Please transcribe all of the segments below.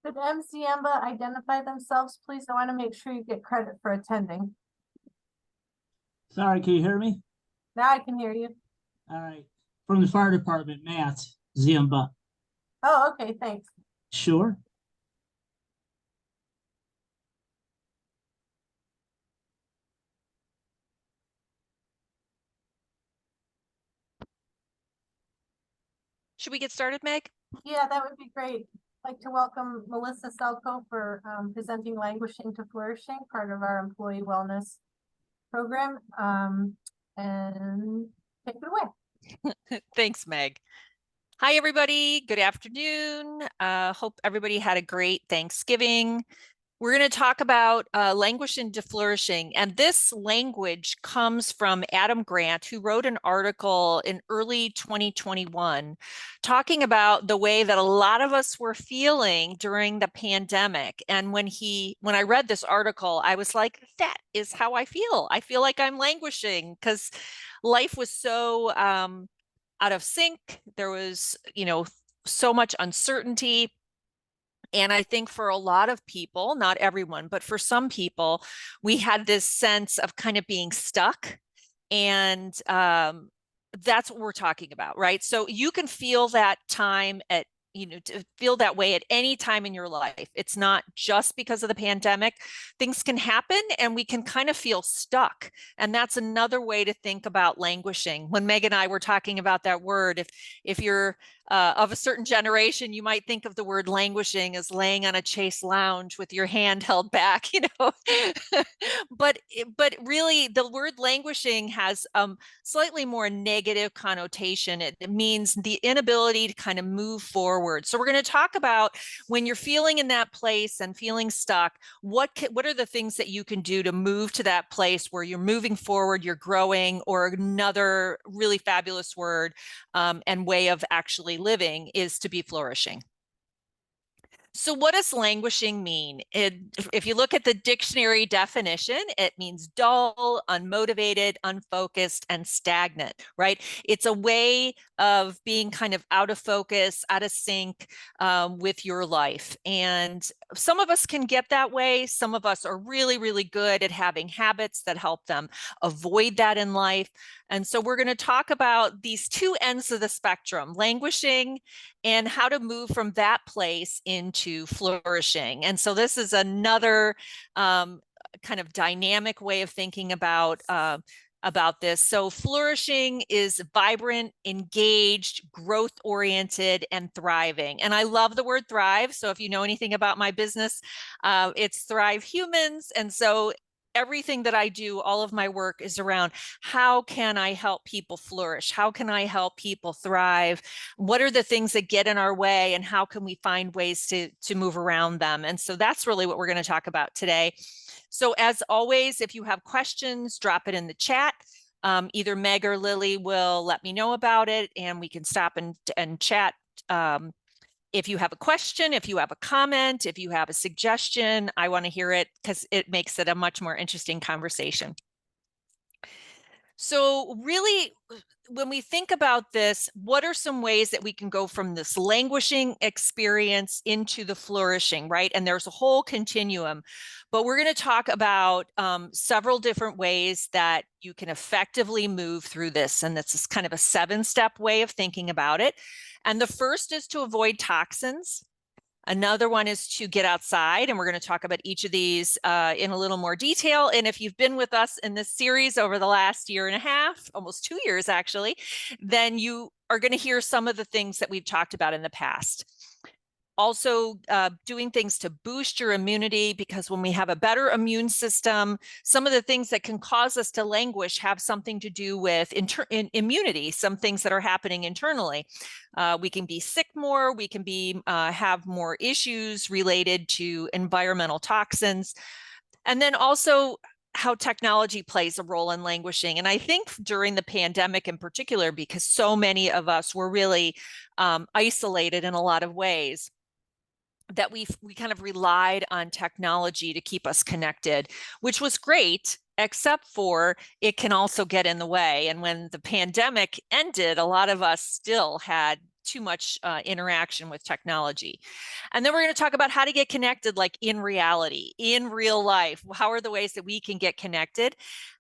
Could MC Ziemba identify themselves, please? I want to make sure you get credit for attending. Sorry, can you hear me? Now I can hear you. All right. From the fire department, Matt Ziemba. Oh, okay, thanks. Sure. Should we get started, Meg? Yeah, that would be great. I'd like to welcome Melissa Selko for presenting Languishing to Flourishing, part of our employee wellness program. And take it away. Thanks, Meg. Hi, everybody. Good afternoon. Hope everybody had a great Thanksgiving. We're going to talk about languishing to flourishing. And this language comes from Adam Grant, who wrote an article in early 2021 talking about the way that a lot of us were feeling during the pandemic. And when I read this article, I was like, that is how I feel. I feel like I'm languishing because life was so out of sync. There was, so much uncertainty. And I think for a lot of people, not everyone, but for some people, we had this sense of kind of being stuck. And that's what we're talking about, right? So you can feel that time to feel that way at any time in your life. It's not just because of the pandemic. Things can happen and we can kind of feel stuck. And that's another way to think about languishing. When Meg and I were talking about that word, if you're of a certain generation, you might think of the word languishing as laying on a chaise lounge with your hand held back, but really the word languishing has slightly more negative connotation. It means the inability to kind of move forward. So we're going to talk about when you're feeling in that place and feeling stuck, what are the things that you can do to move to that place where you're moving forward, you're growing, or another really fabulous word and way of actually living is to be flourishing. So what does languishing mean? If you look at the dictionary definition, it means dull, unmotivated, unfocused, and stagnant, right? It's a way of being kind of out of focus, out of sync with your life. And some of us can get that way. Some of us are really, really good at having habits that help them avoid that in life. And so we're going to talk about these two ends of the spectrum, languishing and how to move from that place into flourishing. And so this is another kind of dynamic way of thinking about this. So flourishing is vibrant, engaged, growth-oriented, and thriving. And I love the word thrive. So if you know anything about my business, it's Thrive Humans. And so everything that I do, all of my work is around how can I help people flourish? How can I help people thrive? What are the things that get in our way and how can we find ways to move around them? And so that's really what we're going to talk about today. So as always, if you have questions, drop it in the chat. Either Meg or Lily will let me know about it and we can stop and chat. If you have a question, if you have a comment, if you have a suggestion, I want to hear it because it makes it a much more interesting conversation. So really, when we think about this, what are some ways that we can go from this languishing experience into the flourishing, right? And there's a whole continuum, but we're going to talk about several different ways that you can effectively move through this. And this is kind of a 7-step way of thinking about it. And the first is to avoid toxins. Another one is to get outside, and we're going to talk about each of these in a little more detail. And if you've been with us in this series over the last year and a half, almost 2 years actually, then you are going to hear some of the things that we've talked about in the past. Also doing things to boost your immunity, because when we have a better immune system, some of the things that can cause us to languish have something to do with immunity, some things that are happening internally. We can be sick more, we can have more issues related to environmental toxins. And then also how technology plays a role in languishing. And I think during the pandemic in particular, because so many of us were really isolated in a lot of ways, that we kind of relied on technology to keep us connected, which was great, except for it can also get in the way. And when the pandemic ended, a lot of us still had too much interaction with technology. And then we're going to talk about how to get connected, like in reality, in real life. How are the ways that we can get connected?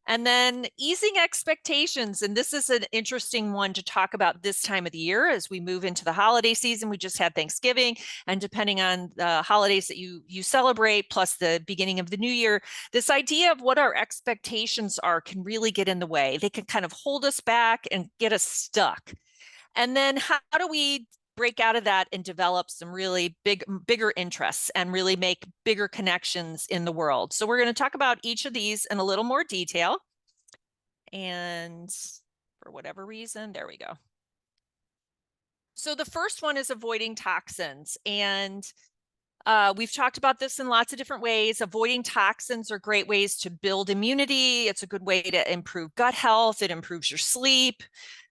And then easing expectations. And this is an interesting one to talk about this time of the year as we move into the holiday season. We just had Thanksgiving, and depending on the holidays that you celebrate, plus the beginning of the new year, this idea of what our expectations are can really get in the way. They can kind of hold us back and get us stuck. And then how do we break out of that and develop some really bigger interests and really make bigger connections in the world? So we're going to talk about each of these in a little more detail. And for whatever reason, there we go. So the first one is avoiding toxins. And we've talked about this in lots of different ways. Avoiding toxins are great ways to build immunity. It's a good way to improve gut health. It improves your sleep.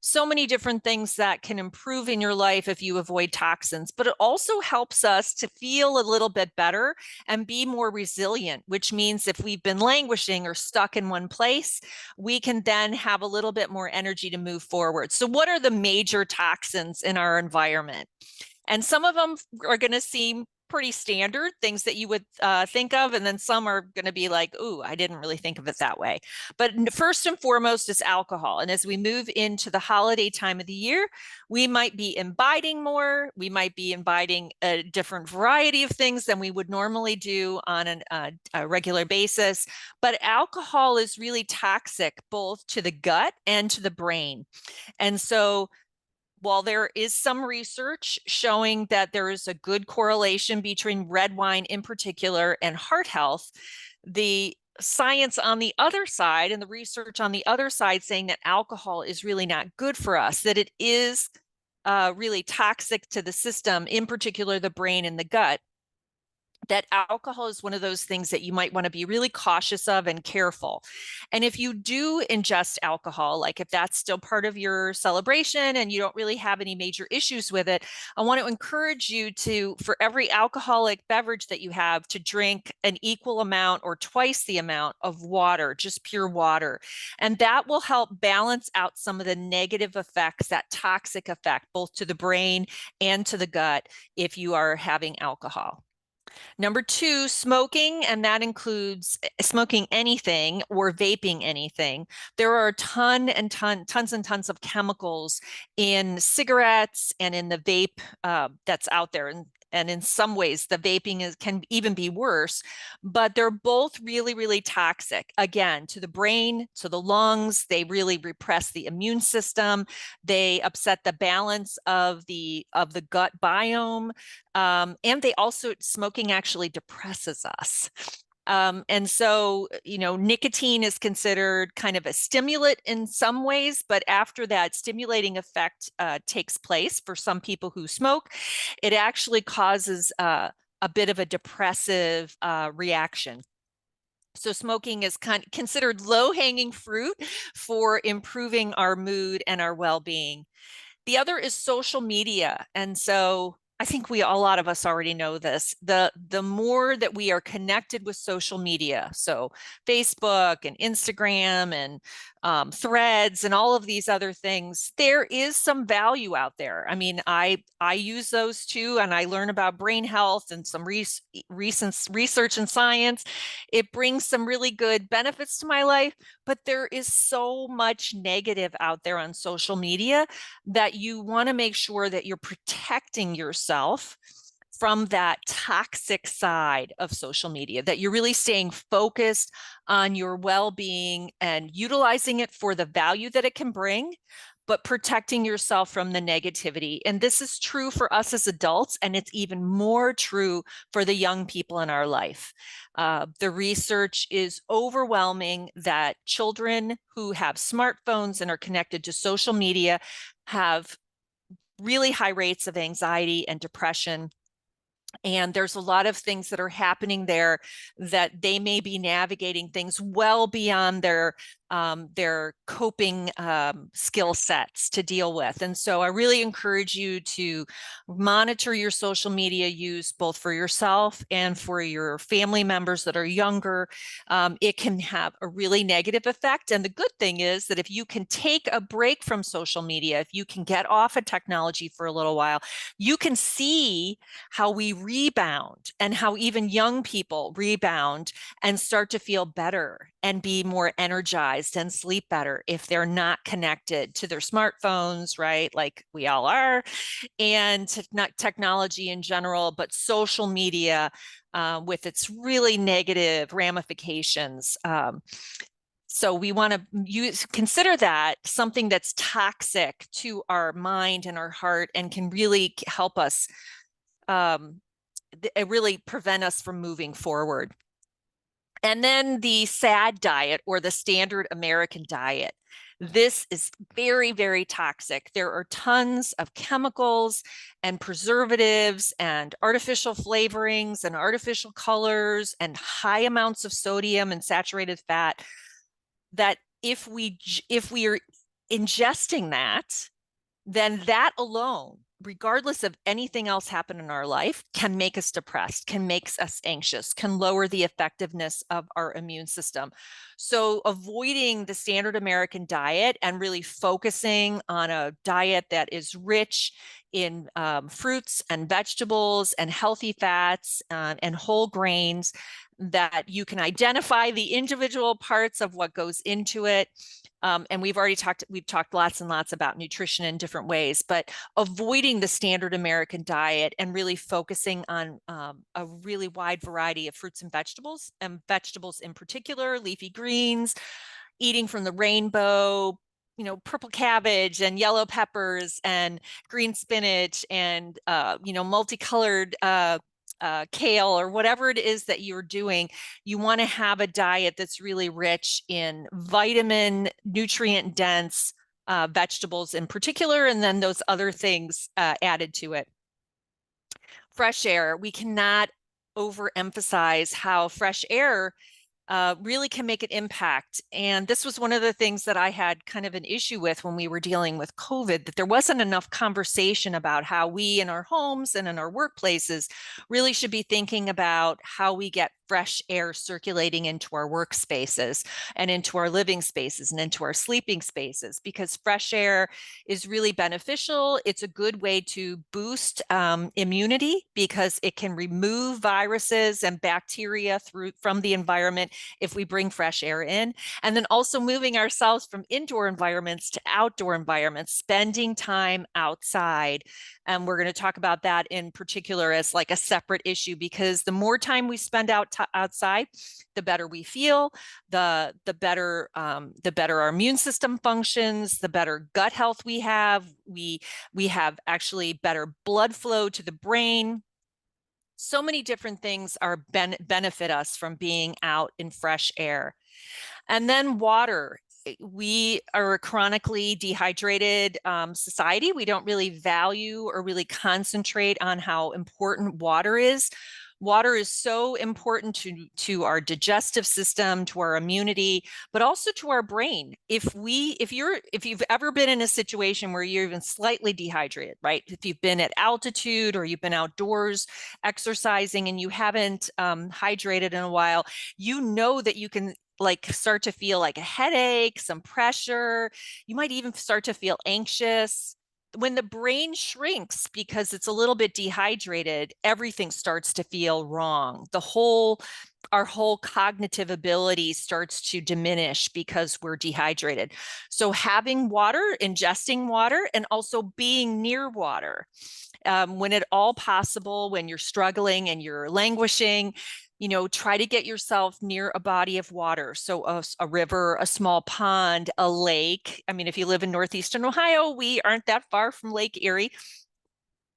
So many different things that can improve in your life if you avoid toxins, but it also helps us to feel a little bit better and be more resilient, which means if we've been languishing or stuck in one place, we can then have a little bit more energy to move forward. So what are the major toxins in our environment? And some of them are going to seem pretty standard, things that you would think of, and then some are going to be like, ooh, I didn't really think of it that way. But first and foremost is alcohol. And as we move into the holiday time of the year, we might be imbibing more. We might be imbibing a different variety of things than we would normally do on a regular basis. But alcohol is really toxic both to the gut and to the brain. And so while there is some research showing that there is a good correlation between red wine in particular and heart health, the science on the other side and the research on the other side saying that alcohol is really not good for us, that it is really toxic to the system, in particular the brain and the gut, that alcohol is one of those things that you might want to be really cautious of and careful. And if you do ingest alcohol, like if that's still part of your celebration and you don't really have any major issues with it, I want to encourage you to, for every alcoholic beverage that you have, to drink an equal amount or twice the amount of water, just pure water. And that will help balance out some of the negative effects, that toxic effect, both to the brain and to the gut if you are having alcohol. Number two, smoking, and that includes smoking anything or vaping anything. There are tons and tons of chemicals in cigarettes and in the vape that's out there. And in some ways, the vaping can even be worse, but they're both really, really toxic. Again, to the brain, to the lungs, they really repress the immune system. They upset the balance of the gut biome. And they also, smoking actually depresses us. And so, nicotine is considered kind of a stimulant in some ways, but after that stimulating effect takes place for some people who smoke, it actually causes a bit of a depressive reaction. So smoking is considered low-hanging fruit for improving our mood and our well-being. The other is social media. And so I think a lot of us already know this. The more that we are connected with social media, so Facebook and Instagram and Threads and all of these other things, there is some value out there. I mean, I use those too, and I learn about brain health and some recent research and science. It brings some really good benefits to my life, but there is so much negative out there on social media that you want to make sure that you're protecting yourself from that toxic side of social media, that you're really staying focused on your well-being and utilizing it for the value that it can bring, but protecting yourself from the negativity. And this is true for us as adults, and it's even more true for the young people in our life. The research is overwhelming that children who have smartphones and are connected to social media have really high rates of anxiety and depression. And there's a lot of things that are happening there that they may be navigating things well beyond their coping skill sets to deal with. And so I really encourage you to monitor your social media use, both for yourself and for your family members that are younger. It can have a really negative effect. And the good thing is that if you can take a break from social media, if you can get off of technology for a little while, you can see how we rebound and how even young people rebound and start to feel better and be more energized and sleep better if they're not connected to their smartphones, right? Like we all are, and not technology in general, but social media with its really negative ramifications. So we want to consider that something that's toxic to our mind and our heart and can really help us really prevent us from moving forward. And then the SAD diet, or the standard American diet. This is very, very toxic. There are tons of chemicals and preservatives and artificial flavorings and artificial colors and high amounts of sodium and saturated fat that if we are ingesting that, then that alone, regardless of anything else happen in our life, can make us depressed, can make us anxious, can lower the effectiveness of our immune system. So avoiding the standard American diet and really focusing on a diet that is rich in fruits and vegetables and healthy fats and whole grains, that you can identify the individual parts of what goes into it. And we've talked lots and lots about nutrition in different ways, but avoiding the standard American diet and really focusing on a really wide variety of fruits and vegetables in particular, leafy greens, eating from the rainbow, purple cabbage and yellow peppers and green spinach and, multicolored kale or whatever it is that you're doing. You want to have a diet that's really rich in vitamin, nutrient dense vegetables in particular, and then those other things added to it. Fresh air. We cannot overemphasize how fresh air really can make an impact. And this was one of the things that I had kind of an issue with when we were dealing with COVID, that there wasn't enough conversation about how we in our homes and in our workplaces really should be thinking about how we get fresh air circulating into our workspaces and into our living spaces and into our sleeping spaces, because fresh air is really beneficial. It's a good way to boost immunity because it can remove viruses and bacteria from the environment if we bring fresh air in. And then also moving ourselves from indoor environments to outdoor environments, spending time outside. And we're going to talk about that in particular as like a separate issue, because the more time we spend outside, the better we feel, the better our immune system functions, the better gut health we have. We have actually better blood flow to the brain. So many different things are benefit us from being out in fresh air. And then water. We are a chronically dehydrated society. We don't really value or really concentrate on how important water is. Water is so important to our digestive system, to our immunity, but also to our brain. If you've ever been in a situation where you're even slightly dehydrated, right? If you've been at altitude or you've been outdoors exercising and you haven't hydrated in a while, you know that you can start to feel like a headache, some pressure. You might even start to feel anxious. When the brain shrinks because it's a little bit dehydrated, everything starts to feel wrong. Our whole cognitive ability starts to diminish because we're dehydrated. So having water, ingesting water, and also being near water. When at all possible, when you're struggling and you're languishing, try to get yourself near a body of water. So a river, a small pond, a lake. I mean, if you live in Northeastern Ohio, we aren't that far from Lake Erie.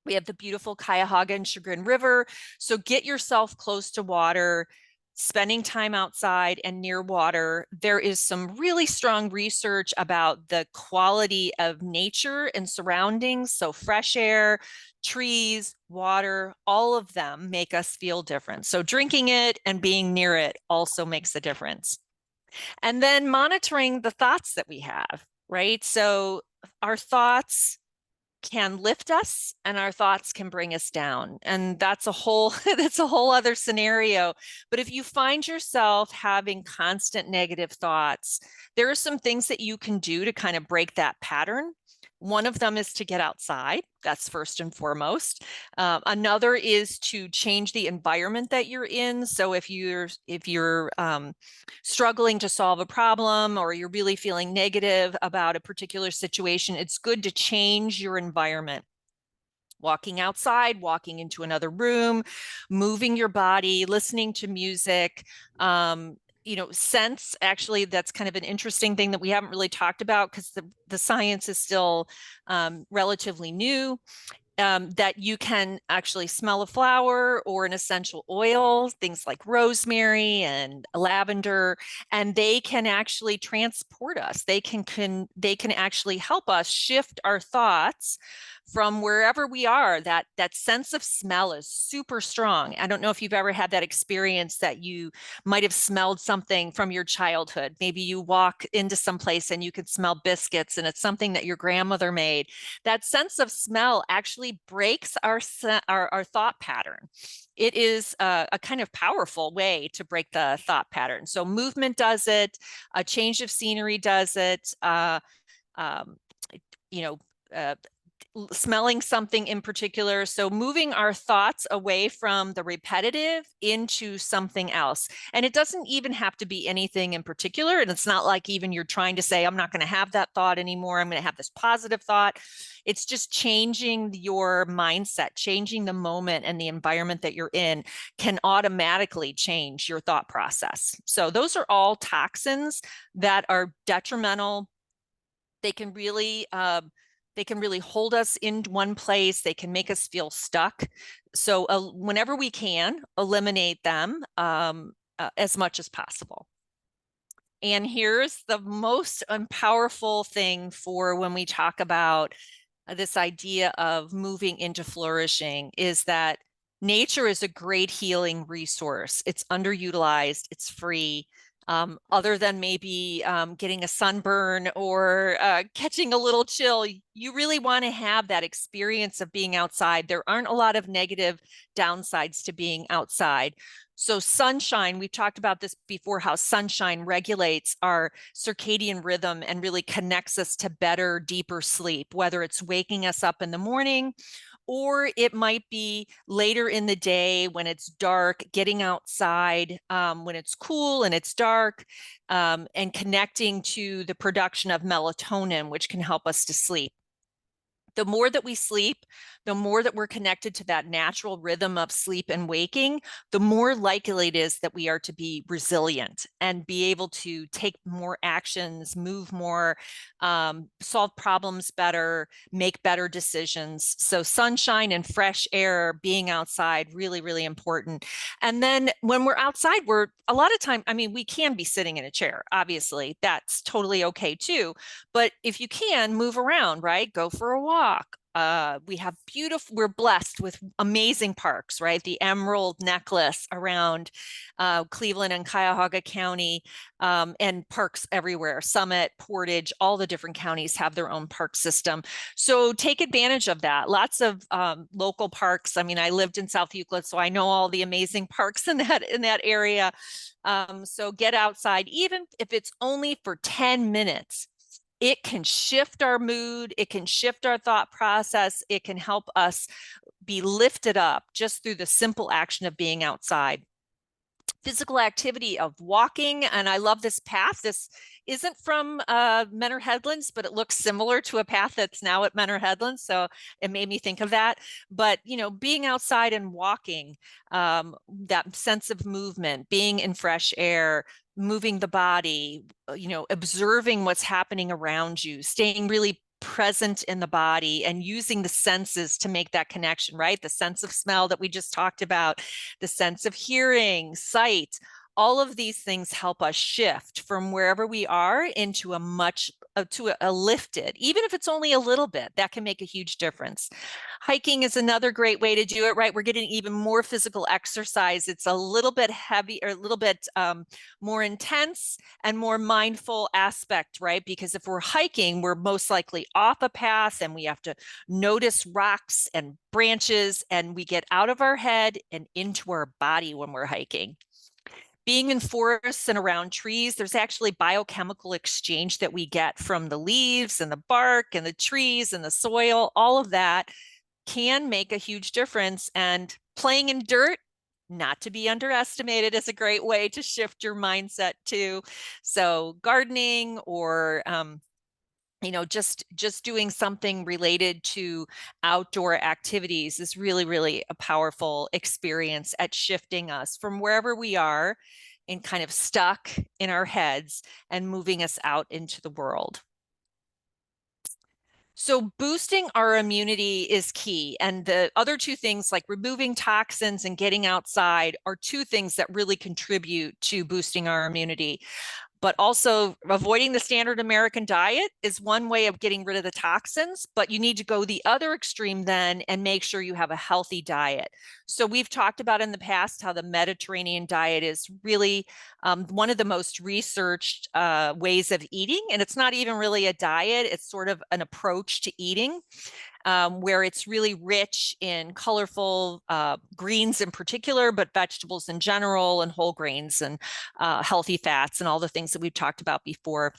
We have the beautiful Cuyahoga and Chagrin River. So get yourself close to water. spending time outside and near water. There is some really strong research about the quality of nature and surroundings. So fresh air, trees, water, all of them make us feel different. So drinking it and being near it also makes a difference. And then monitoring the thoughts that we have, right? So our thoughts can lift us and our thoughts can bring us down. And that's a whole that's a whole other scenario. But if you find yourself having constant negative thoughts, there are some things that you can do to kind of break that pattern. One of them is to get outside. That's first and foremost. Another is to change the environment that you're in. So if you're struggling to solve a problem, or you're really feeling negative about a particular situation, it's good to change your environment. Walking outside, walking into another room, moving your body, listening to music, sense, actually, that's kind of an interesting thing that we haven't really talked about because the science is still relatively new. That you can actually smell a flower or an essential oil, things like rosemary and lavender, and they can actually transport us. They can actually help us shift our thoughts from wherever we are. That sense of smell is super strong. I don't know if you've ever had that experience that you might have smelled something from your childhood. Maybe you walk into some place and you could smell biscuits and it's something that your grandmother made. That sense of smell actually breaks our thought pattern. It is a kind of powerful way to break the thought pattern. So movement does it, a change of scenery does it, um, you know, smelling something in particular. So moving our thoughts away from the repetitive into something else. And it doesn't even have to be anything in particular. And it's not like even you're trying to say, I'm not going to have that thought anymore. I'm going to have this positive thought. It's just changing your mindset, changing the moment and the environment that you're in can automatically change your thought process. So those are all toxins that are detrimental. They can really hold us in one place. They can make us feel stuck. So whenever we can, eliminate them as much as possible. And here's the most powerful thing for when we talk about this idea of moving into flourishing is that nature is a great healing resource. It's underutilized, it's free. Other than maybe getting a sunburn or catching a little chill, you really want to have that experience of being outside. There aren't a lot of negative downsides to being outside. So sunshine, we've talked about this before, how sunshine regulates our circadian rhythm and really connects us to better, deeper sleep, whether it's waking us up in the morning, or it might be later in the day when it's dark, getting outside when it's cool and it's dark, and connecting to the production of melatonin, which can help us to sleep. The more that we sleep, the more that we're connected to that natural rhythm of sleep and waking, the more likely it is that we are to be resilient and be able to take more actions, move more, solve problems better, make better decisions. So sunshine and fresh air, being outside, really, really important. And then when we're outside, a lot of time, we can be sitting in a chair, obviously, that's totally okay too. But if you can, move around, right? Go for a walk. We're blessed with amazing parks, right? The Emerald Necklace around Cleveland and Cuyahoga County, and parks everywhere. Summit, Portage, all the different counties have their own park system. So take advantage of that. Lots of local parks. I lived in South Euclid, so I know all the amazing parks in that area. So get outside, even if it's only for 10 minutes. It can shift our mood. It can shift our thought process. It can help us be lifted up just through the simple action of being outside. Physical activity of walking, and I love this path. This isn't from Menor Headlands, but it looks similar to a path that's now at Menor Headlands, so it made me think of that. But being outside and walking, that sense of movement, being in fresh air, moving the body, observing what's happening around you, staying really present in the body and using the senses to make that connection, right? The sense of smell that we just talked about, the sense of hearing, sight, all of these things help us shift from wherever we are into a much to a lifted, even if it's only a little bit, that can make a huge difference. Hiking is another great way to do it, right? We're getting even more physical exercise. It's a little bit heavy or a little bit more intense and more mindful aspect, right? Because if we're hiking, we're most likely off a path and we have to notice rocks and branches, and we get out of our head and into our body when we're hiking. Being in forests and around trees, there's actually biochemical exchange that we get from the leaves and the bark and the trees and the soil. All of that can make a huge difference. And playing in dirt, not to be underestimated, is a great way to shift your mindset too. So gardening or just doing something related to outdoor activities is really, really a powerful experience at shifting us from wherever we are and kind of stuck in our heads and moving us out into the world. So boosting our immunity is key. And the other two things, like removing toxins and getting outside, are two things that really contribute to boosting our immunity. But also avoiding the standard American diet is one way of getting rid of the toxins, but you need to go the other extreme then and make sure you have a healthy diet. So we've talked about in the past how the Mediterranean diet is really one of the most researched ways of eating. And it's not even really a diet, it's sort of an approach to eating. Where it's really rich in colorful greens in particular, but vegetables in general, and whole grains and healthy fats and all the things that we've talked about before.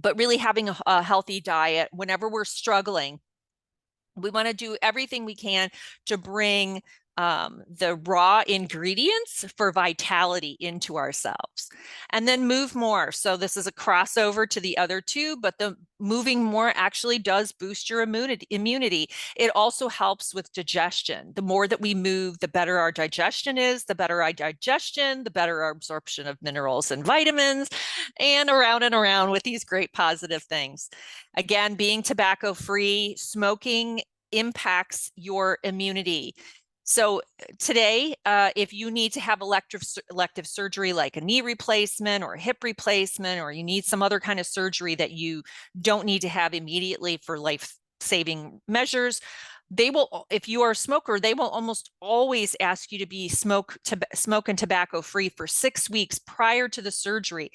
But really having a healthy diet whenever we're struggling, we want to do everything we can to bring the raw ingredients for vitality into ourselves, and then move more. So this is a crossover to the other two, but the moving more actually does boost your immunity. It also helps with digestion. The more that we move, the better our digestion is. The better our digestion, the better our absorption of minerals and vitamins, and around with these great positive things. Again, being tobacco-free, smoking impacts your immunity. So today, if you need to have elective surgery like a knee replacement or a hip replacement, or you need some other kind of surgery that you don't need to have immediately for life-saving measures, they will, if you are a smoker, they will almost always ask you to be smoke and tobacco free for 6 weeks prior to the surgery,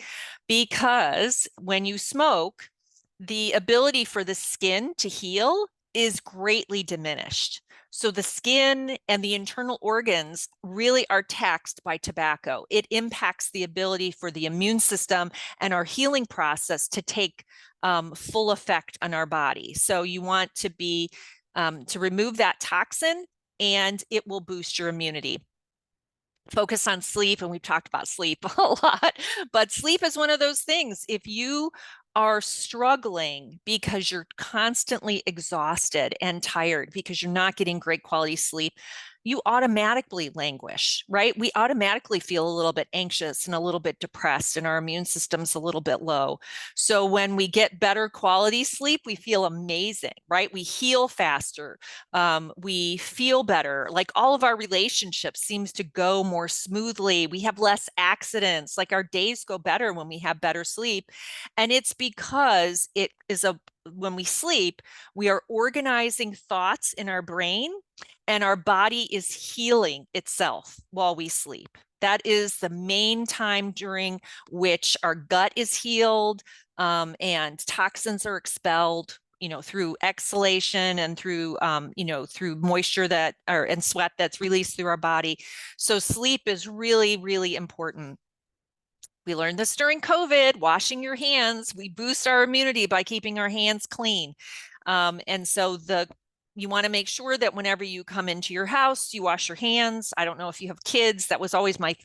because when you smoke, the ability for the skin to heal is greatly diminished. So the skin and the internal organs really are taxed by tobacco. It impacts the ability for the immune system and our healing process to take full effect on our body. So you want to be to remove that toxin, and it will boost your immunity. Focus on sleep, and we've talked about sleep a lot, but sleep is one of those things. If you are struggling because you're constantly exhausted and tired because you're not getting great quality sleep, you automatically languish, right? We automatically feel a little bit anxious and a little bit depressed, and our immune system's a little bit low. So when we get better quality sleep, we feel amazing, right? We heal faster. We feel better. Like all of our relationships seems to go more smoothly. We have less accidents. Like our days go better when we have better sleep. And it's because when we sleep, we are organizing thoughts in our brain, and our body is healing itself while we sleep. That is the main time during which our gut is healed, and toxins are expelled, through exhalation and through, through moisture and sweat that's released through our body. So sleep is really, really important. We learned this during COVID, washing your hands. We boost our immunity by keeping our hands clean. And so you want to make sure that whenever you come into your house, you wash your hands. I don't know if you have kids. That was always my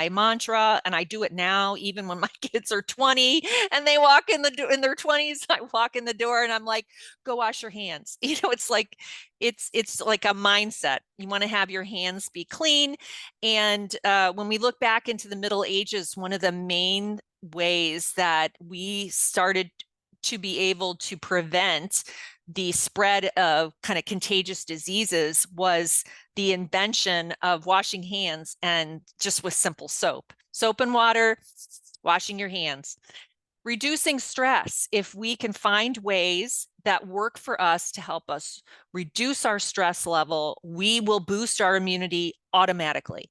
mantra, and I do it now, even when my kids are 20 and they walk in their 20s. I walk in the door and I'm like, go wash your hands. It's like a mindset. You want to have your hands be clean. And when we look back into the Middle Ages, one of the main ways that we started to be able to prevent the spread of kind of contagious diseases was the invention of washing hands, and just with simple soap and water, washing your hands. Reducing stress. If we can find ways that work for us to help us reduce our stress level, we will boost our immunity automatically.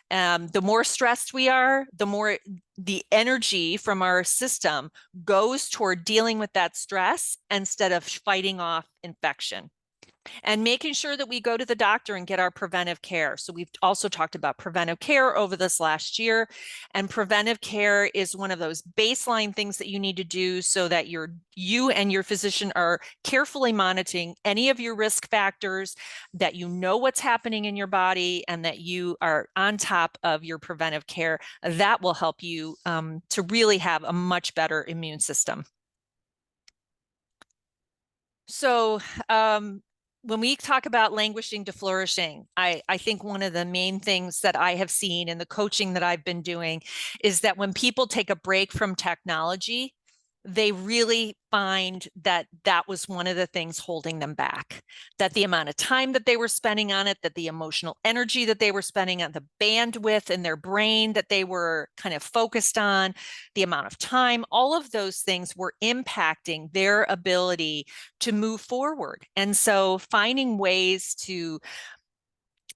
The more stressed we are, the more the energy from our system goes toward dealing with that stress instead of fighting off infection. And making sure that we go to the doctor and get our preventive care. So we've also talked about preventive care over this last year, and preventive care is one of those baseline things that you need to do so that you and your physician are carefully monitoring any of your risk factors, that you know what's happening in your body, and that you are on top of your preventive care. That will help you to really have a much better immune system. So when we talk about languishing to flourishing, I think one of the main things that I have seen in the coaching that I've been doing is that when people take a break from technology, they really find that that was one of the things holding them back, that the amount of time that they were spending on it, that the emotional energy that they were spending on, the bandwidth in their brain that they were kind of focused on, the amount of time, all of those things were impacting their ability to move forward. And so finding ways to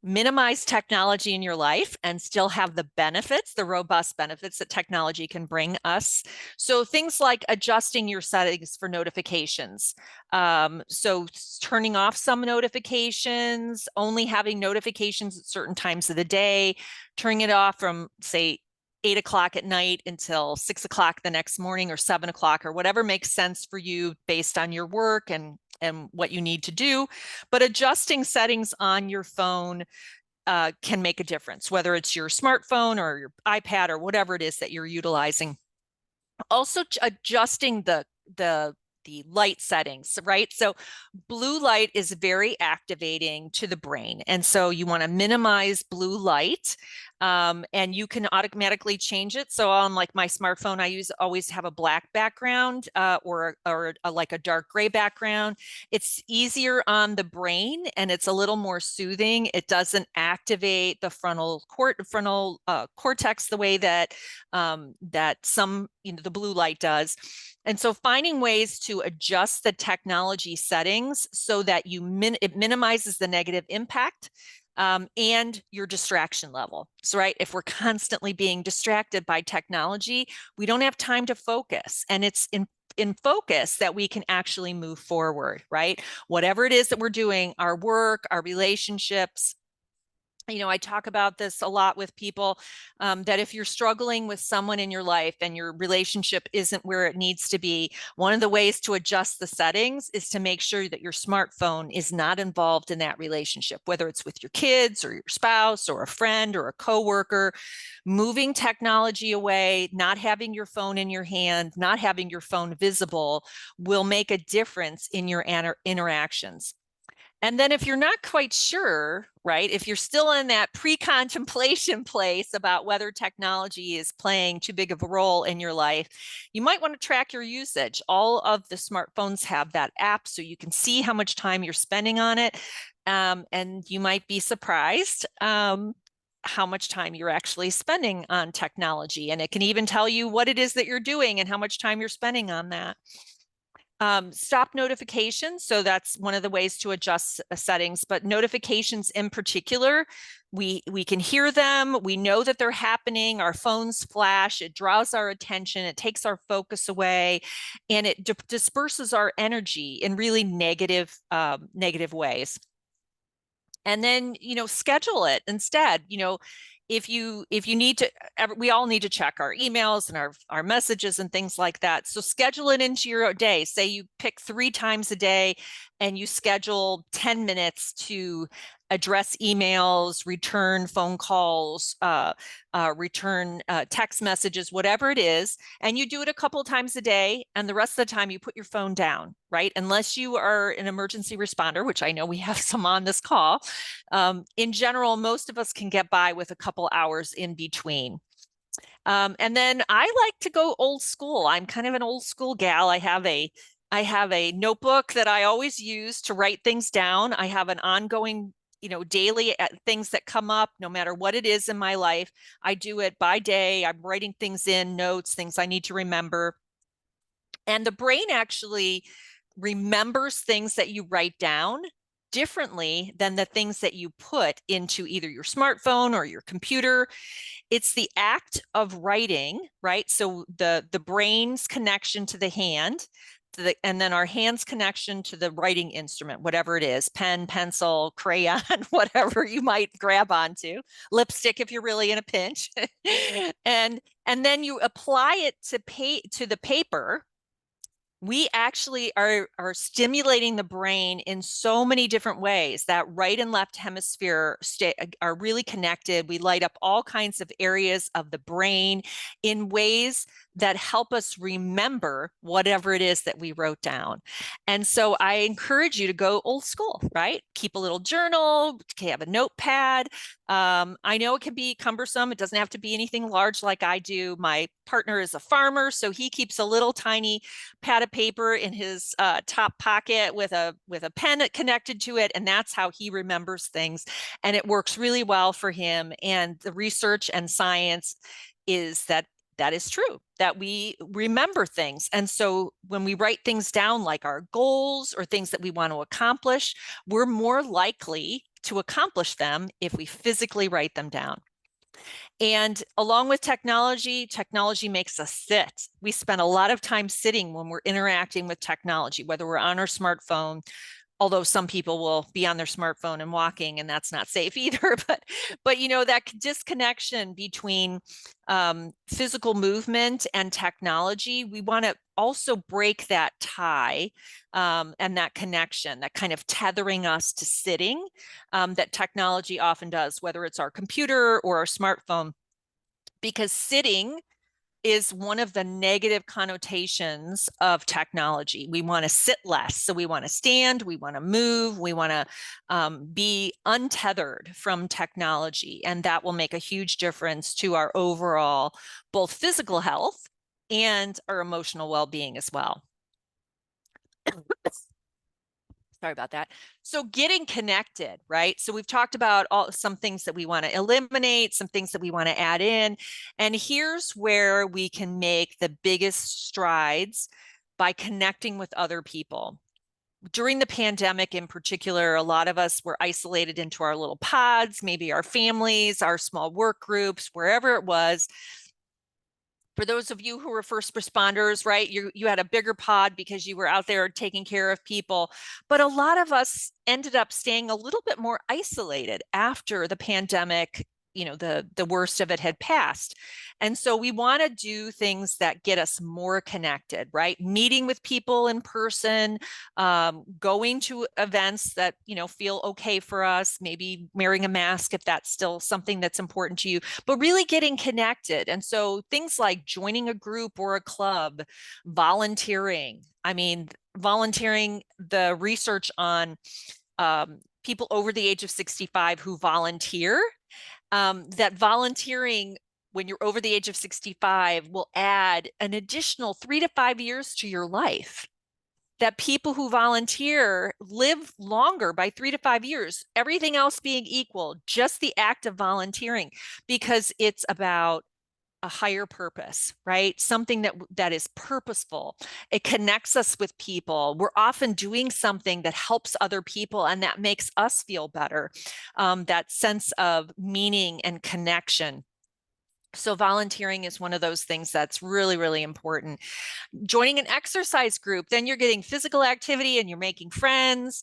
minimize technology in your life and still have the benefits, the robust benefits that technology can bring us. So things like adjusting your settings for notifications. So turning off some notifications, only having notifications at certain times of the day, turning it off from, say, 8 o'clock at night until 6 o'clock the next morning, or 7 o'clock, or whatever makes sense for you based on your work and what you need to do. But adjusting settings on your phone can make a difference, whether it's your smartphone or your iPad or whatever it is that you're utilizing. Also adjusting the light settings, right? So blue light is very activating to the brain. And so you want to minimize blue light, and you can automatically change it. So on like my smartphone, I always have a black background or like a dark gray background. It's easier on the brain and it's a little more soothing. It doesn't activate the frontal cortex the way that some, the blue light does. And so finding ways to adjust the technology settings so that it minimizes the negative impact and your distraction level. So, right, if we're constantly being distracted by technology, we don't have time to focus. And it's in focus that we can actually move forward, right? Whatever it is that we're doing, our work, our relationships. I talk about this a lot with people, that if you're struggling with someone in your life and your relationship isn't where it needs to be, one of the ways to adjust the settings is to make sure that your smartphone is not involved in that relationship, whether it's with your kids or your spouse or a friend or a coworker. Moving technology away, not having your phone in your hand, not having your phone visible will make a difference in your interactions. And then if you're not quite sure, right, if you're still in that pre-contemplation place about whether technology is playing too big of a role in your life, you might want to track your usage. All of the smartphones have that app, so you can see how much time you're spending on it. And you might be surprised how much time you're actually spending on technology. And it can even tell you what it is that you're doing and how much time you're spending on that. Stop notifications. So that's one of the ways to adjust settings, but notifications in particular, we can hear them. We know that they're happening. Our phones flash. It draws our attention. It takes our focus away, and it disperses our energy in really negative ways. And then, schedule it instead. If you need to, we all need to check our emails and our messages and things like that. So schedule it into your day. Say you pick 3 times a day and you schedule 10 minutes to address emails, return phone calls, return text messages, whatever it is. And you do it a couple of times a day. And the rest of the time you put your phone down, right? Unless you are an emergency responder, which I know we have some on this call. In general, most of us can get by with a couple hours in between. And then I like to go old school. I'm kind of an old school gal. I have a I have a notebook that I always use to write things down. I have an ongoing, daily things that come up, no matter what it is in my life. I do it by day. I'm writing things in, notes, things I need to remember. And the brain actually remembers things that you write down differently than the things that you put into either your smartphone or your computer. It's the act of writing, right? So the brain's connection to the hand, and then our hand's connection to the writing instrument, whatever it is, pen, pencil, crayon, whatever you might grab onto, lipstick if you're really in a pinch. and then you apply it to the paper. We actually are stimulating the brain in so many different ways. That right and left hemisphere are really connected. We light up all kinds of areas of the brain in ways that help us remember whatever it is that we wrote down. And so I encourage you to go old school, right? Keep a little journal, have a notepad. I know it can be cumbersome. It doesn't have to be anything large like I do. My partner is a farmer, so he keeps a little tiny pad of paper in his top pocket with a pen connected to it, and that's how he remembers things. And it works really well for him. And the research and science is that is true, that we remember things. And so when we write things down, like our goals or things that we want to accomplish, we're more likely to accomplish them if we physically write them down. And along with technology, technology makes us sit. We spend a lot of time sitting when we're interacting with technology, whether we're on our smartphone, although some people will be on their smartphone and walking, and that's not safe either. But that disconnection between physical movement and technology, we want to also break that tie and that connection, that kind of tethering us to sitting that technology often does, whether it's our computer or our smartphone, because sitting is one of the negative connotations of technology. We want to sit less. So we want to stand, we want to move, we want to be untethered from technology. And that will make a huge difference to our overall, both physical health and our emotional well-being as well. Sorry about that. So getting connected, right? So we've talked about some things that we want to eliminate, some things that we want to add in. And here's where we can make the biggest strides by connecting with other people. During the pandemic in particular, a lot of us were isolated into our little pods, maybe our families, our small work groups, wherever it was. For those of you who were first responders, right, you had a bigger pod because you were out there taking care of people. But a lot of us ended up staying a little bit more isolated after the pandemic, the worst of it had passed. And so we want to do things that get us more connected, right? Meeting with people in person, going to events that, feel okay for us, maybe wearing a mask if that's still something that's important to you, but really getting connected. And so things like joining a group or a club, volunteering. I mean, volunteering, the research on people over the age of 65 who volunteer, that volunteering when you're over the age of 65 will add an additional 3 to 5 years to your life. That people who volunteer live longer by 3 to 5 years, everything else being equal, just the act of volunteering, because it's about a higher purpose, right? Something that is purposeful. It connects us with people. We're often doing something that helps other people and that makes us feel better. That sense of meaning and connection. So volunteering is one of those things that's really, really important. Joining an exercise group, then you're getting physical activity and you're making friends.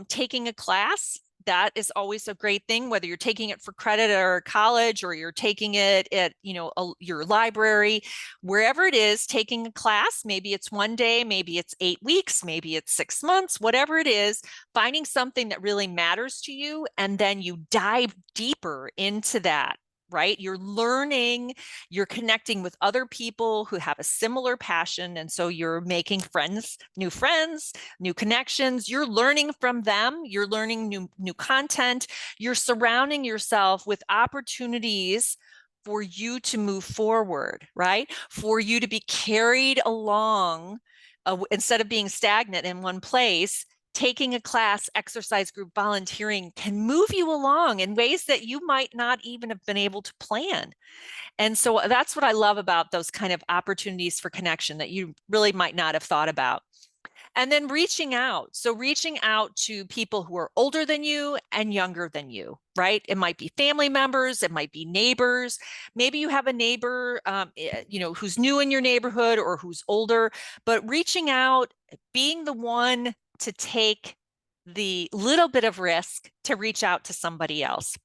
Taking a class, that is always a great thing, whether you're taking it for credit or college, or you're taking it at, your library, wherever it is, taking a class. Maybe it's one day, maybe it's 8 weeks, maybe it's 6 months, whatever it is, finding something that really matters to you. And then you dive deeper into that. Right? You're learning, you're connecting with other people who have a similar passion. And so you're making friends, new connections. You're learning from them. You're learning new content. You're surrounding yourself with opportunities for you to move forward, right? For you to be carried along instead of being stagnant in one place, taking a class, exercise group, volunteering can move you along in ways that you might not even have been able to plan. And so that's what I love about those kind of opportunities for connection that you really might not have thought about. And then reaching out. So reaching out to people who are older than you and younger than you, right? It might be family members, it might be neighbors. Maybe you have a neighbor, who's new in your neighborhood or who's older, but reaching out, being the one to take the little bit of risk to reach out to somebody else.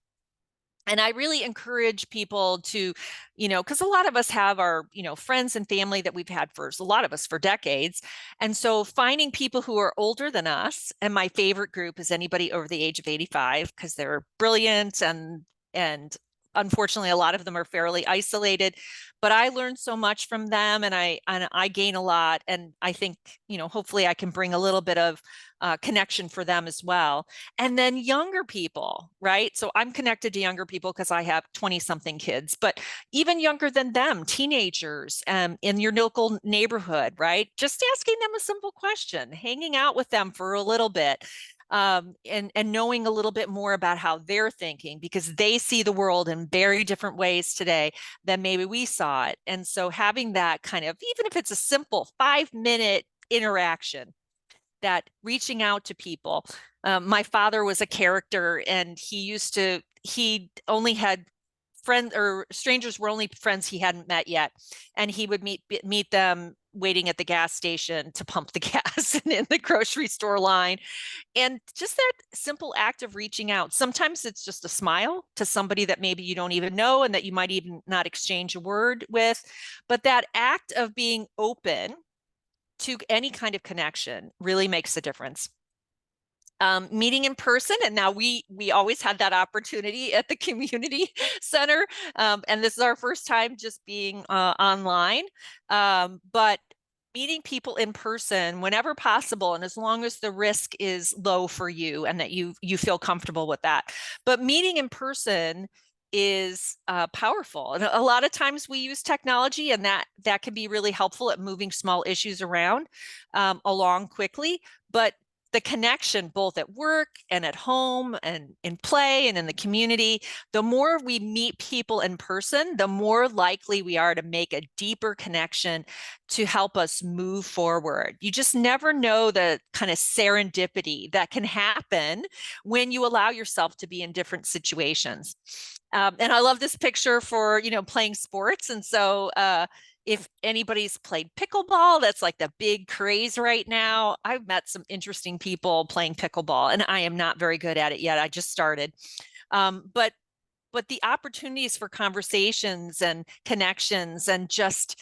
And I really encourage people to, because a lot of us have our, friends and family that we've had for a lot of us for decades. And so finding people who are older than us, and my favorite group is anybody over the age of 85, because they're brilliant and unfortunately a lot of them are fairly isolated, but I learned so much from them and I gain a lot. And I think, hopefully I can bring a little bit of connection for them as well. And then younger people, right? So I'm connected to younger people because I have 20 something kids, but even younger than them, teenagers in your local neighborhood, right? Just asking them a simple question, hanging out with them for a little bit. And knowing a little bit more about how they're thinking, because they see the world in very different ways today than maybe we saw it. And so having that kind of, even if it's a simple 5-minute interaction, that reaching out to people. My father was a character, and he only had friends, or strangers were only friends he hadn't met yet. And he would meet them waiting at the gas station to pump the gas and in the grocery store line. And just that simple act of reaching out. Sometimes it's just a smile to somebody that maybe you don't even know and that you might even not exchange a word with. But that act of being open to any kind of connection really makes a difference. Meeting in person, and now we always had that opportunity at the community center, and this is our first time just being online, but meeting people in person whenever possible, and as long as the risk is low for you and that you feel comfortable with that. But meeting in person is powerful, and a lot of times we use technology, and that can be really helpful at moving small issues around along quickly. But the connection both at work and at home and in play and in the community, the more we meet people in person, the more likely we are to make a deeper connection to help us move forward. You just never know the kind of serendipity that can happen when you allow yourself to be in different situations. And I love this picture for, playing sports. And so if anybody's played pickleball, that's like the big craze right now. I've met some interesting people playing pickleball, and I am not very good at it yet. I just started. But the opportunities for conversations and connections and just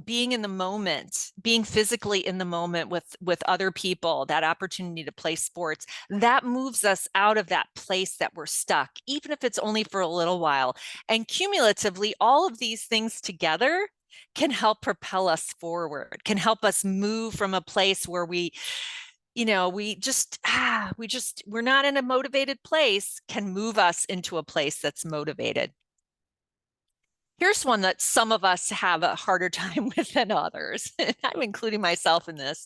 being in the moment, being physically in the moment with other people, that opportunity to play sports, that moves us out of that place that we're stuck, even if it's only for a little while. And cumulatively, all of these things together can help propel us forward, can help us move from a place where we're not in a motivated place, can move us into a place that's motivated. Here's one that some of us have a harder time with than others. I'm including myself in this.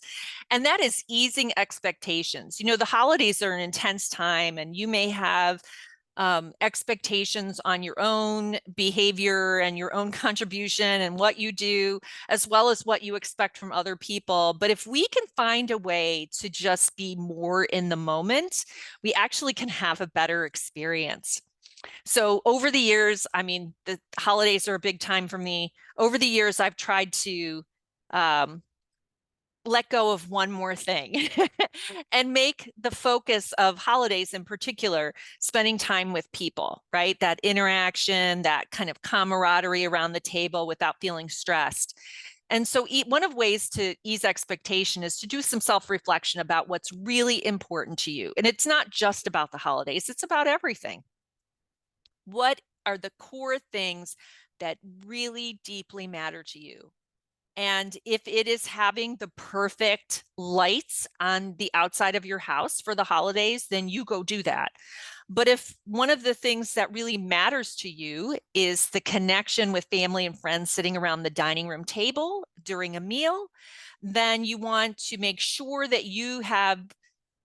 And that is easing expectations. The holidays are an intense time, and you may have expectations on your own behavior and your own contribution and what you do, as well as what you expect from other people. But if we can find a way to just be more in the moment, we actually can have a better experience. So over the years, the holidays are a big time for me. Over the years, I've tried to let go of one more thing and make the focus of holidays in particular, spending time with people, right? That interaction, that kind of camaraderie around the table without feeling stressed. And so one of ways to ease expectation is to do some self-reflection about what's really important to you. And it's not just about the holidays, it's about everything. What are the core things that really deeply matter to you? And if it is having the perfect lights on the outside of your house for the holidays, then you go do that. But if one of the things that really matters to you is the connection with family and friends sitting around the dining room table during a meal, then you want to make sure that you have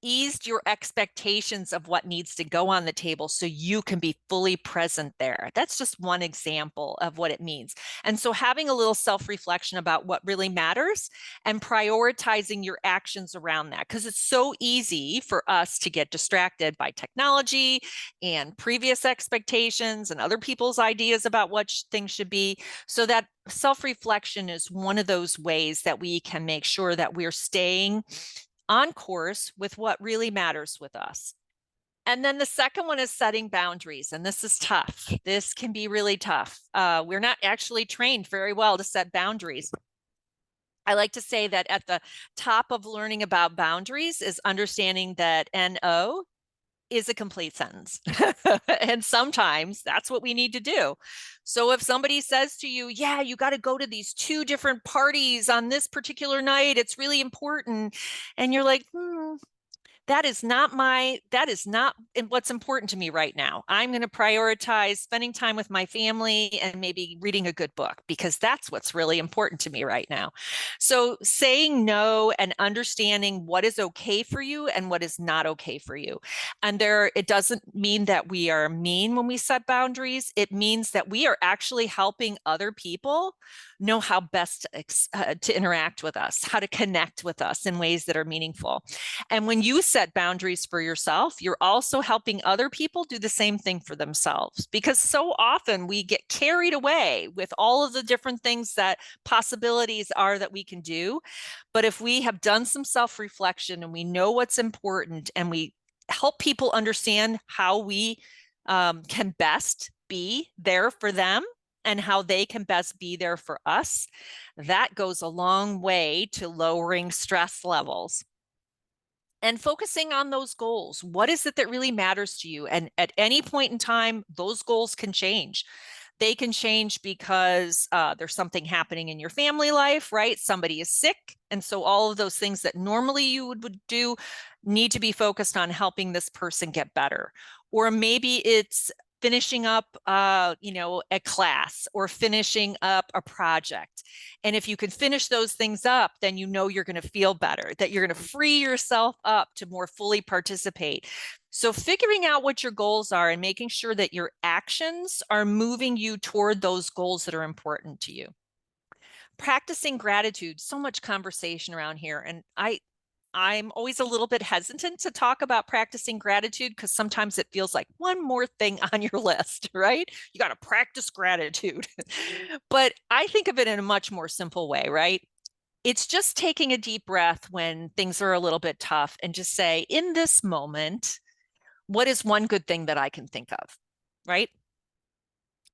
eased your expectations of what needs to go on the table so you can be fully present there. That's just one example of what it means. And so having a little self-reflection about what really matters and prioritizing your actions around that, because it's so easy for us to get distracted by technology and previous expectations and other people's ideas about what things should be. So that self-reflection is one of those ways that we can make sure that we're staying on course with what really matters with us. And then the second one is setting boundaries. And this is tough. This can be really tough. We're not actually trained very well to set boundaries. I like to say that at the top of learning about boundaries is understanding that NO is a complete sentence. And sometimes that's what we need to do. So if somebody says to you, yeah, you got to go to these 2 different parties on this particular night, it's really important. And you're like, that is not what's important to me right now. I'm going to prioritize spending time with my family and maybe reading a good book because that's what's really important to me right now. So saying no and understanding what is okay for you and what is not okay for you. And it doesn't mean that we are mean when we set boundaries. It means that we are actually helping other people know how best to interact with us, how to connect with us in ways that are meaningful. And when you set boundaries for yourself, you're also helping other people do the same thing for themselves. Because so often we get carried away with all of the different things that possibilities are that we can do. But if we have done some self-reflection and we know what's important and we help people understand how we can best be there for them and how they can best be there for us, that goes a long way to lowering stress levels. And focusing on those goals. What is it that really matters to you? And at any point in time, those goals can change. They can change because there's something happening in your family life, right? Somebody is sick. And so all of those things that normally you would do need to be focused on helping this person get better. Or maybe it's finishing up, a class or finishing up a project. And if you can finish those things up, then you know you're going to feel better, that you're going to free yourself up to more fully participate. So figuring out what your goals are and making sure that your actions are moving you toward those goals that are important to you. Practicing gratitude, so much conversation around here. And I'm always a little bit hesitant to talk about practicing gratitude because sometimes it feels like one more thing on your list, right? You got to practice gratitude. But I think of it in a much more simple way, right? It's just taking a deep breath when things are a little bit tough and just say, in this moment, what is one good thing that I can think of, right?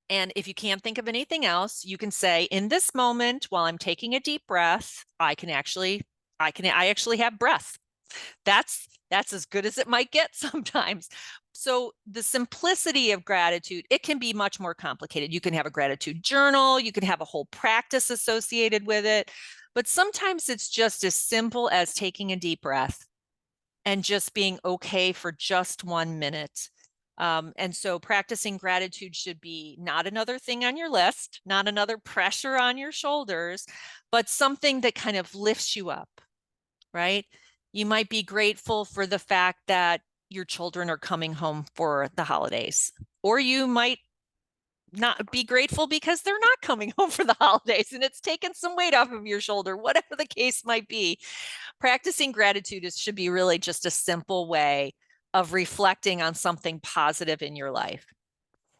And if you can't think of anything else, you can say, in this moment, while I'm taking a deep breath, I actually have breath. That's as good as it might get sometimes. So the simplicity of gratitude, it can be much more complicated. You can have a gratitude journal, you can have a whole practice associated with it, but sometimes it's just as simple as taking a deep breath and just being okay for just 1 minute. And so practicing gratitude should be not another thing on your list, not another pressure on your shoulders, but something that kind of lifts you up, right? You might be grateful for the fact that your children are coming home for the holidays, or you might not be grateful because they're not coming home for the holidays and it's taken some weight off of your shoulder, whatever the case might be. Practicing gratitude should be really just a simple way of reflecting on something positive in your life.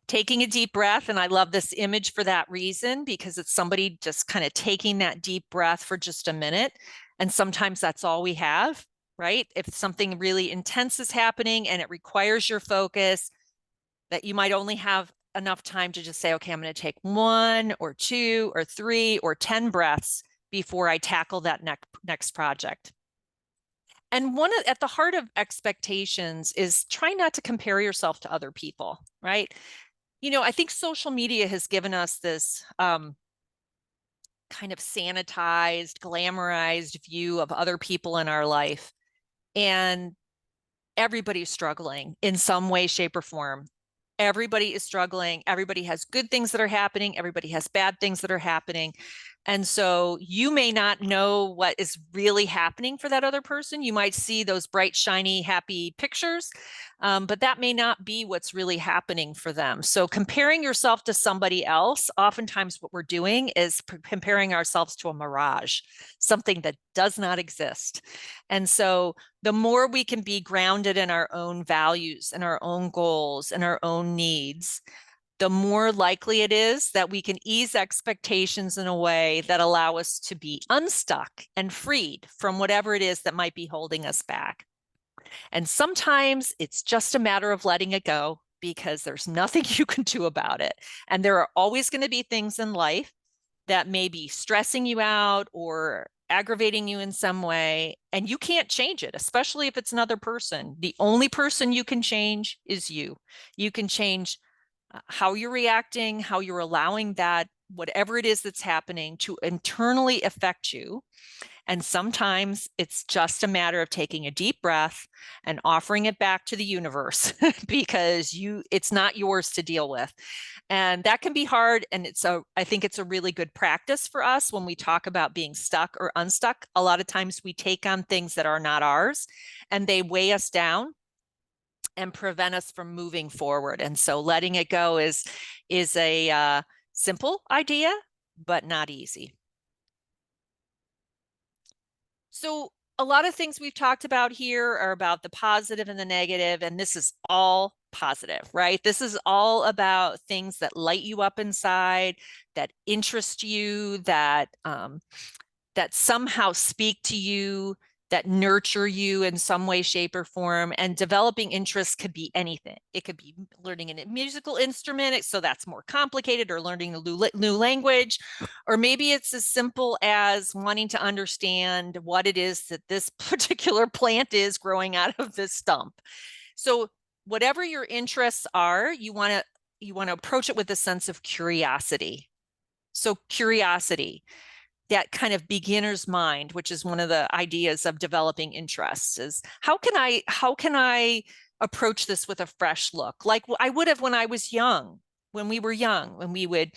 Taking a deep breath, and I love this image for that reason, because it's somebody just kind of taking that deep breath for just a minute. And sometimes that's all we have, right? If something really intense is happening and it requires your focus, that you might only have enough time to just say, okay, I'm going to take 1 or 2 or 3 or 10 breaths before I tackle that next project. And at the heart of expectations is try not to compare yourself to other people, right? I think social media has given us this kind of sanitized, glamorized view of other people in our life. And everybody's struggling in some way, shape, or form. Everybody is struggling. Everybody has good things that are happening. Everybody has bad things that are happening. And so you may not know what is really happening for that other person. You might see those bright, shiny, happy pictures, but that may not be what's really happening for them. So comparing yourself to somebody else, oftentimes what we're doing is comparing ourselves to a mirage, something that does not exist. And so the more we can be grounded in our own values and our own goals and our own needs, the more likely it is that we can ease expectations in a way that allow us to be unstuck and freed from whatever it is that might be holding us back. And sometimes it's just a matter of letting it go because there's nothing you can do about it. And there are always going to be things in life that may be stressing you out or aggravating you in some way, and you can't change it, especially if it's another person. The only person you can change is you. You can change how you're reacting, how you're allowing that, whatever it is that's happening, to internally affect you. And sometimes it's just a matter of taking a deep breath and offering it back to the universe because it's not yours to deal with. And that can be hard. And I think it's a really good practice for us when we talk about being stuck or unstuck. A lot of times we take on things that are not ours and they weigh us down and prevent us from moving forward. And so letting it go is a simple idea, but not easy. So a lot of things we've talked about here are about the positive and the negative, and this is all positive, right? This is all about things that light you up inside, that interest you, that somehow speak to you, that nurture you in some way, shape, or form. And developing interests could be anything. It could be learning a musical instrument, so that's more complicated, or learning a new language. Or maybe it's as simple as wanting to understand what it is that this particular plant is growing out of this stump. So whatever your interests are, you want to approach it with a sense of curiosity. So curiosity, that kind of beginner's mind, which is one of the ideas of developing interests, is how can I approach this with a fresh look, like I would have when I was young, when we were young, when we would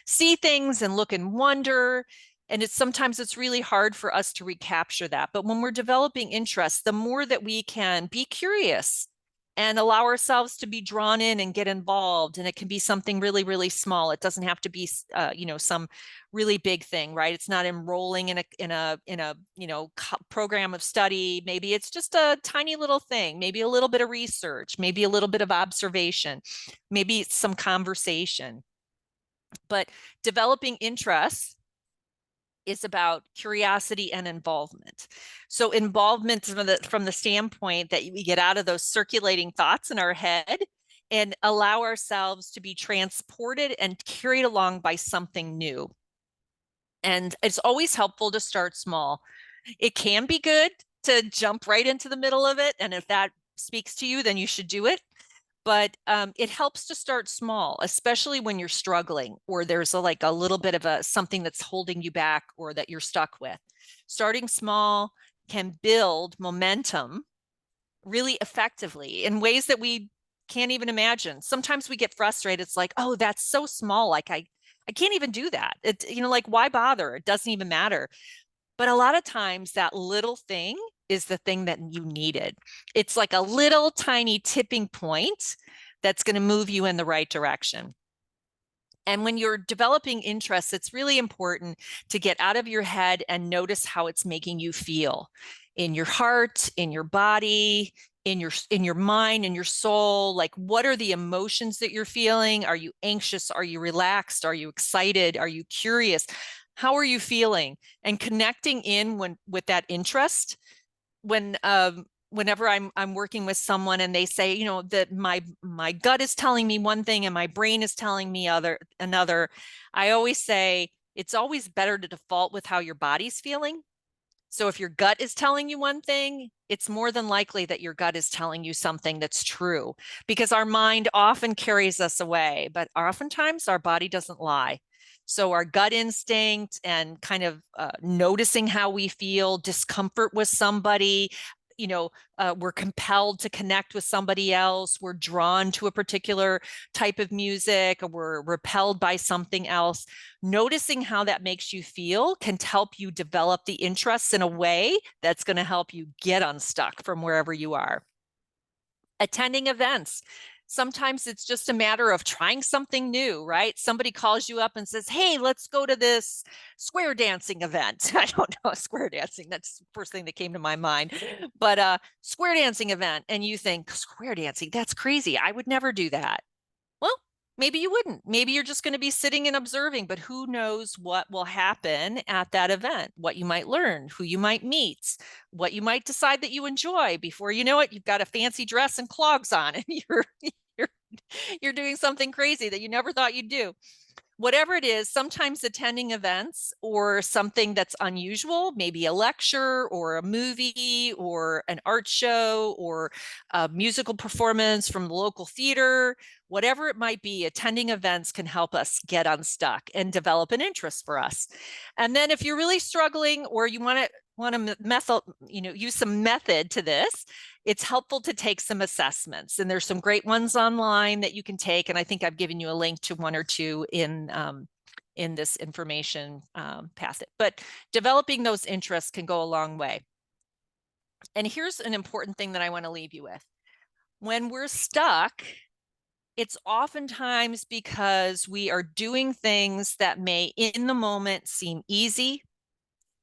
see things and look and wonder. And sometimes it's really hard for us to recapture that. But when we're developing interests, the more that we can be curious and allow ourselves to be drawn in and get involved. And it can be something really, really small. It doesn't have to be, some really big thing, right? It's not enrolling in a program of study. Maybe it's just a tiny little thing, maybe a little bit of research, maybe a little bit of observation, maybe it's some conversation. But developing interests is about curiosity and involvement. So involvement from the standpoint that we get out of those circulating thoughts in our head and allow ourselves to be transported and carried along by something new. And it's always helpful to start small. It can be good to jump right into the middle of it. And if that speaks to you, then you should do it. But it helps to start small, especially when you're struggling or there's a little bit of something that's holding you back or that you're stuck with. Starting small can build momentum really effectively in ways that we can't even imagine. Sometimes we get frustrated. It's like, oh, that's so small. Like I can't even do that. Why bother? It doesn't even matter. But a lot of times that little thing is the thing that you needed. It's like a little tiny tipping point that's going to move you in the right direction. And when you're developing interests, it's really important to get out of your head and notice how it's making you feel in your heart, in your body, in your mind, in your soul. Like, what are the emotions that you're feeling? Are you anxious? Are you relaxed? Are you excited? Are you curious? How are you feeling? And connecting in with that interest. Whenever I'm working with someone and they say, that my gut is telling me one thing and my brain is telling me another, I always say it's always better to default with how your body's feeling. So if your gut is telling you one thing, it's more than likely that your gut is telling you something that's true, because our mind often carries us away, but oftentimes our body doesn't lie. So our gut instinct and kind of noticing how we feel, discomfort with somebody, we're compelled to connect with somebody else, we're drawn to a particular type of music, or we're repelled by something else. Noticing how that makes you feel can help you develop the interests in a way that's going to help you get unstuck from wherever you are. Attending events. Sometimes it's just a matter of trying something new, right? Somebody calls you up and says, hey, let's go to this square dancing event. I don't know, square dancing, that's the first thing that came to my mind. But square dancing event, and you think, square dancing, that's crazy. I would never do that. Well, maybe you wouldn't. Maybe you're just going to be sitting and observing, but who knows what will happen at that event, what you might learn, who you might meet, what you might decide that you enjoy. Before you know it, you've got a fancy dress and clogs on, and you're you're doing something crazy that you never thought you'd do. Whatever it is, sometimes attending events or something that's unusual, maybe a lecture or a movie or an art show or a musical performance from the local theater, whatever it might be, attending events can help us get unstuck and develop an interest for us. And then if you're really struggling, or you want to use some method to this, it's helpful to take some assessments, and there's some great ones online that you can take. And I think I've given you a link to one or two in this information packet. But developing those interests can go a long way. And here's an important thing that I want to leave you with. When we're stuck, it's oftentimes because we are doing things that may in the moment seem easy.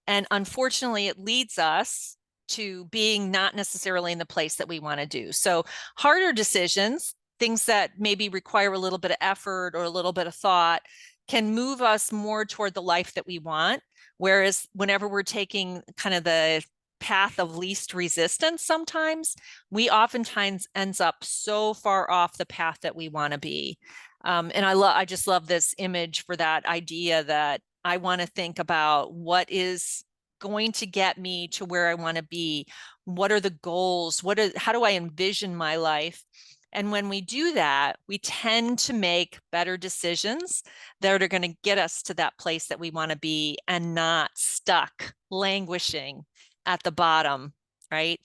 And unfortunately, it leads us to being not necessarily in the place that we want to do. So harder decisions, things that maybe require a little bit of effort or a little bit of thought, can move us more toward the life that we want. Whereas whenever we're taking kind of the path of least resistance, sometimes we oftentimes ends up so far off the path that we want to be. And I just love this image for that idea that I want to think about what is going to get me to where I want to be. What are the goals? How do I envision my life? And when we do that, we tend to make better decisions that are going to get us to that place that we want to be, and not stuck, languishing at the bottom, right?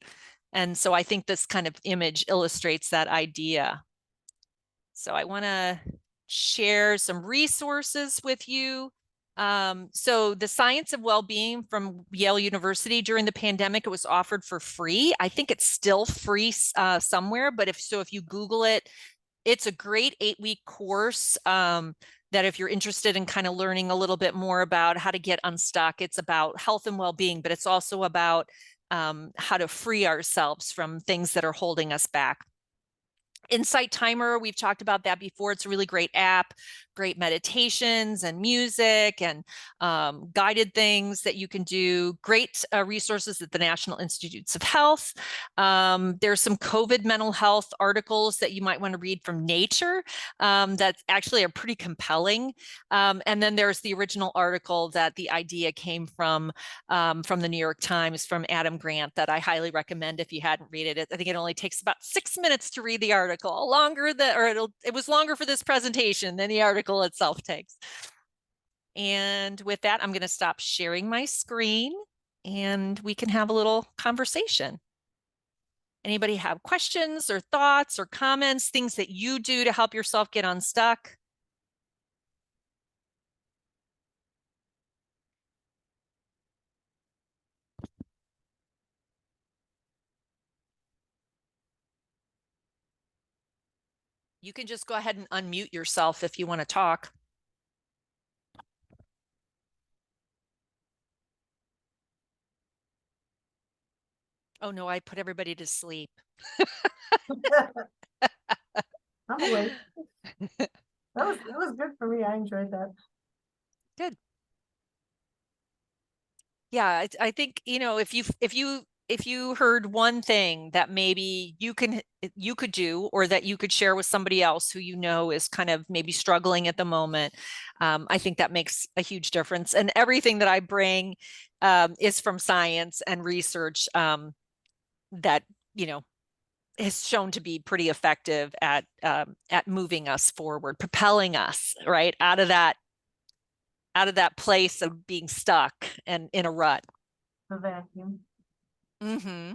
And so I think this kind of image illustrates that idea. So I want to share some resources with you. So the Science of Wellbeing from Yale University, during the pandemic, it was offered for free. I think it's still free somewhere, but if you Google it, it's a great 8-week course that if you're interested in kind of learning a little bit more about how to get unstuck. It's about health and well-being, but it's also about how to free ourselves from things that are holding us back. Insight Timer, we've talked about that before. It's a really great app, great meditations and music and guided things that you can do. Great resources at the National Institutes of Health. There's some COVID mental health articles that you might want to read from Nature that actually are pretty compelling. And then there's the original article that the idea came from the New York Times, from Adam Grant, that I highly recommend if you hadn't read it. I think it only takes about 6 minutes to read the article. It was longer for this presentation than the article itself takes. And with that, I'm going to stop sharing my screen and we can have a little conversation. Anybody have questions or thoughts or comments, things that you do to help yourself get unstuck? You can just go ahead and unmute yourself if you want to talk. Oh no, I put everybody to sleep. I'm awake. That was good for me. I enjoyed that. Good. Yeah, I think, if you if you heard one thing that maybe you could do, or that you could share with somebody else who you know is kind of maybe struggling at the moment, I think that makes a huge difference. And everything that I bring is from science and research that, you know, has shown to be pretty effective at moving us forward, propelling us right out of that place of being stuck and in a rut. The vacuum. Mm-hmm.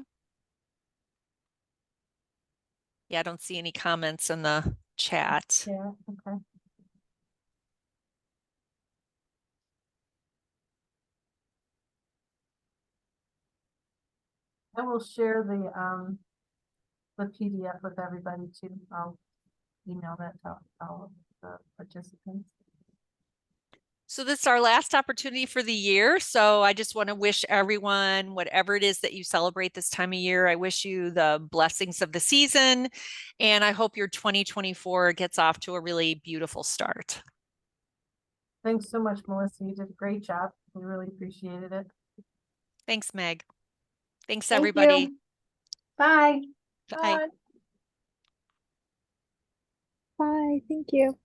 Yeah, I don't see any comments in the chat. Yeah, okay. I will share the PDF with everybody too. I'll email that to all of the participants. So this is our last opportunity for the year. So I just want to wish everyone, whatever it is that you celebrate this time of year, I wish you the blessings of the season. And I hope your 2024 gets off to a really beautiful start. Thanks so much, Melissa. You did a great job. We really appreciated it. Thanks, Meg. Thanks, Thank everybody. you. Bye. Bye. Bye. Thank you.